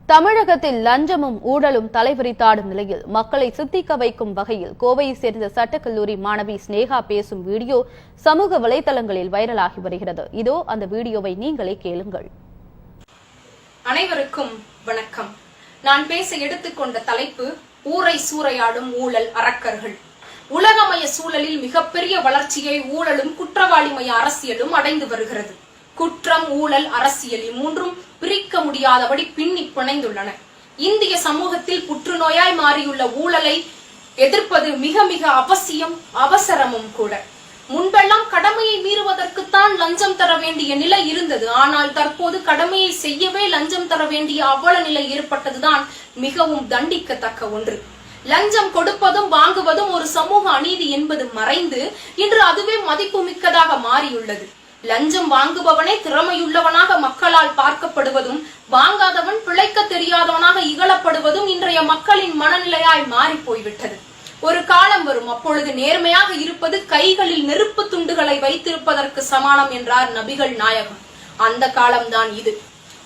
தமிழகத்தில் லஞ்சமும் ஊழலும் தலைவிரித்தாடும் நிலையில் மக்களை சித்திக்க வைக்கும் வகையில் கோவையை சேர்ந்த சட்டக்கல்லூரி மாணவி ஸ்னேகா பேசும் வீடியோ சமூக வலைதளங்களில் வைரலாகி வருகிறது. இதோ அந்த வீடியோவை நீங்களே கேளுங்கள். அனைவருக்கும் வணக்கம். நான் பேச எடுத்துக்கொண்ட தலைப்பு ஊரை சூறையாடும் ஊழல் அரக்கர்கள். உலகமய சூழலில் மிகப்பெரிய வளர்ச்சியை ஊழலும் குற்றவாளிமய அரசியலும் அடைந்து வருகிறது. குற்றம், ஊழல், அரசியல் மூன்றும் பிரிக்க முடியாதபடி பின்னி பிணைந்துள்ளன. இந்திய சமூகத்தில் புற்றுநோயாய் மாறியுள்ள ஊழலை எதிர்ப்பது மிக மிக அவசியம், அவசரமும் கூட. முன்பெல்லாம் கடமையை மீறுவதற்குத்தான் லஞ்சம் தர வேண்டிய நிலை இருந்தது. ஆனால் தற்போது கடமையை செய்யவே லஞ்சம் தர வேண்டிய அவல நிலை ஏற்பட்டதுதான் மிகவும் தண்டிக்கத்தக்க ஒன்று. லஞ்சம் கொடுப்பதும் வாங்குவதும் ஒரு சமூக அநீதி என்பது மறைந்து இன்று அதுவே மதிப்பு மிக்கதாக மாறியுள்ளது. லஞ்சம் வாங்குபவனே திறமையுள்ளவனாக மக்களால் பார்க்கப்படுவதும் வாங்காதவன் பிழைக்க தெரியாதவனாக இகழப்படுவதும் இன்றைய மக்களின் மனநிலையாய் மாறி போய்விட்டது. ஒரு காலம் வரும், அப்பொழுது நேர்மையாக இருப்பது கைகளில் நெருப்பு துண்டுகளை வைத்திருப்பதற்கு சமானம் என்றார் நபிகள் நாயகம். அந்த காலம்தான் இது.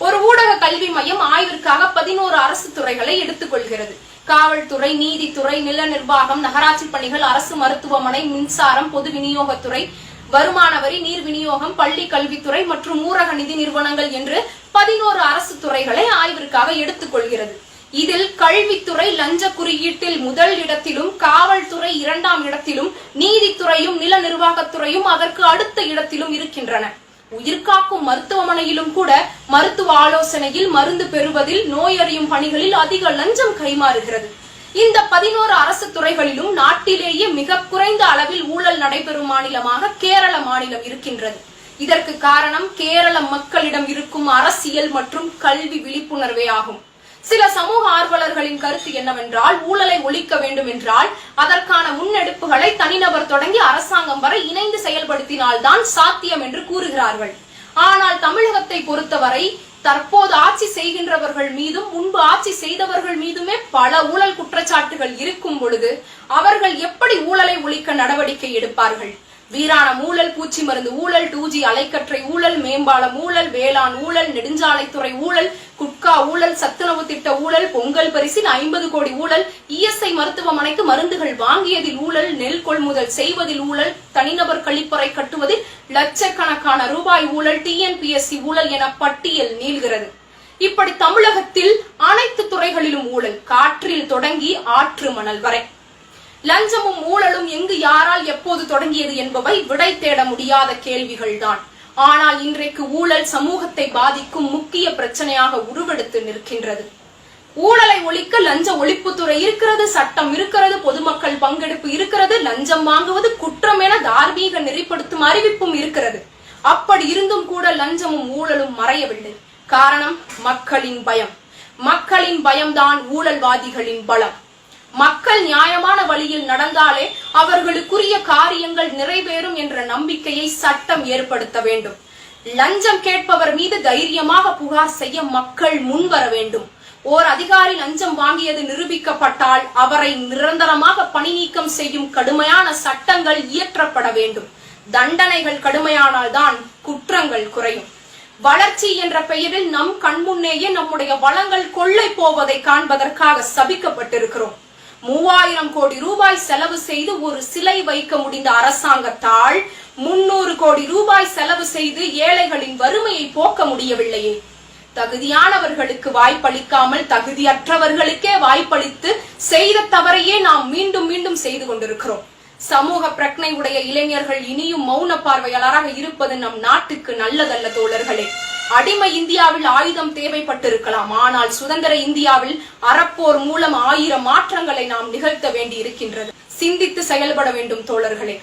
ஒரு ஊடக கல்வி மையம் ஆய்விற்காக 11 அரசு துறைகளை எடுத்துக்கொள்கிறது. காவல்துறை, நீதித்துறை, நில நிர்வாகம், நகராட்சி பணிகள், அரசு மருத்துவமனை, மின்சாரம், பொது விநியோகத்துறை, வருமான வரி, நீர் விநியோகம், பள்ளி கல்வித்துறை மற்றும் ஊரக நிதி நிறுவனங்கள் என்று 11 அரசு துறைகளை ஆய்விற்காக எடுத்துக்கொள்கிறது. இதில் கல்வித்துறை லஞ்ச குறியீட்டில் முதல் இடத்திலும், காவல்துறை 2ஆம் இடத்திலும், நீதித்துறையும் நில நிர்வாகத்துறையும் அதற்கு அடுத்த இடத்திலும் இருக்கின்றன. உயிர்காக்கும் மருத்துவமனையிலும் கூட மருத்துவ ஆலோசனையில், மருந்து பெறுவதில், நோய் அறியும் பணிகளில் அதிக லஞ்சம் கைமாறுகிறது. இந்த 11 அரசு துறைகளிலும் நாட்டிலேயே மிக குறைந்த அளவில் ஊழல் நடைபெறும் மாநிலமாக கேரள மாநிலம் இருக்கின்றது. இதற்கு காரணம் கேரள மக்களிடம் இருக்கும் அரசியல் மற்றும் கல்வி விழிப்புணர்வே ஆகும். சில சமூக ஆர்வலர்களின் கருத்து என்னவென்றால், ஊழலை ஒழிக்க வேண்டும் என்றால் அதற்கான முன்னெடுப்புகளை தனிநபர் தொடங்கி அரசாங்கம் வரை இணைந்து செயல்படுத்தினால்தான் சாத்தியம் என்று கூறுகிறார்கள். ஆனால் தமிழகத்தை பொறுத்தவரை தற்போது ஆட்சி செய்கின்றவர்கள் மீதும் முன்பு ஆட்சி செய்தவர்கள் மீதுமே பல ஊழல் குற்றச்சாட்டுகள் இருக்கும் பொழுது அவர்கள் எப்படி ஊழலை ஒழிக்க நடவடிக்கை எடுப்பார்கள்? வீராணம் ஊழல், பூச்சி மருந்து ஊழல், 2G அலைக்கற்றை ஊழல், மேம்பாலம் ஊழல், வேளாண் ஊழல், நெடுஞ்சாலைத்துறை ஊழல், குட்கா ஊழல், சத்துணவு திட்ட ஊழல், பொங்கல் பரிசில் 50 கோடி ஊழல், ESI மருத்துவமனைக்கு மருந்துகள் வாங்கியதில் ஊழல், நெல் கொள்முதல் செய்வதில் ஊழல், தனிநபர் கழிப்பறை கட்டுவதில் லட்சக்கணக்கான ரூபாய் ஊழல், TNPSC ஊழல் என பட்டியல் நீள்கிறது. இப்படி தமிழகத்தில் அனைத்து துறைகளிலும் ஊழல், காற்றில் தொடங்கி ஆற்று மணல் வரை. லஞ்சமும் ஊழலும் எங்கு, யாரால், எப்போது தொடங்கியது என்பவை விடை தேட முடியாத கேள்விகள்தான். ஆனால் இன்றைக்கு ஊழல் சமூகத்தை பாதிக்கும் முக்கிய பிரச்சனையாக உருவெடுத்து நிற்கின்றது. ஊழலை ஒழிக்க லஞ்ச ஒழிப்புத்துறை இருக்கிறது, சட்டம் இருக்கிறது, பொதுமக்கள் பங்கெடுப்பு இருக்கிறது, லஞ்சம் வாங்குவது குற்றம் என தார்மீக நெறிப்படுத்தும் அறிவிப்பும் இருக்கிறது. அப்படி இருந்தும் கூட லஞ்சமும் ஊழலும் மறையவில்லை. காரணம் மக்களின் பயம். மக்களின் பயம்தான் ஊழல்வாதிகளின் பலம். மக்கள் நியாயமான வழியில் நடந்தாலே அவர்களுக்குரிய காரியங்கள் நிறைவேறும் என்ற நம்பிக்கையை சட்டம் ஏற்படுத்த வேண்டும். லஞ்சம் கேட்பவர் மீது தைரியமாக புகார் செய்ய மக்கள் முன்வர வேண்டும். ஓர் அதிகாரி லஞ்சம் வாங்கியது நிரூபிக்கப்பட்டால் அவரை நிரந்தரமாக பணி நீக்கம் செய்யும் கடுமையான சட்டங்கள் இயற்றப்பட வேண்டும். தண்டனைகள் கடுமையானால் தான் குற்றங்கள் குறையும். வளர்ச்சி என்ற பெயரில் நம் கண்முன்னேயே நம்முடைய வளங்கள் கொள்ளை போவதை காண்பதற்காக சபிக்கப்பட்டிருக்கிறோம். 3000 கோடி ரூபாய் செலவு செய்து ஒரு சிலை வைக்க முடிந்த அரசாங்கத்தால் 300 கோடி ரூபாய் செலவு செய்து ஏழைகளின் வறுமையை போக்க முடியவில்லையே. தகுதியானவர்களுக்கு வாய்ப்பளிக்காமல் தகுதியற்றவர்களுக்கே வாய்ப்பளித்து செய்த தவறையே நாம் மீண்டும் மீண்டும் செய்து கொண்டிருக்கிறோம். சமூக பிரக்னை உடைய இளைஞர்கள் இனியும் மௌன பார்வையாளராக இருப்பது நம் நாட்டுக்கு நல்லதல்ல தோழர்களே. அடிமை இந்தியாவில் ஆயுதம் தேவைப்பட்டிருக்கலாம், ஆனால் சுதந்திர இந்தியாவில் அறப்போர் மூலம் 1000 மாற்றங்களை நாம் நிகழ்த்த வேண்டி இருக்கின்றது. சிந்தித்து செயல்பட வேண்டும் தோழர்களே.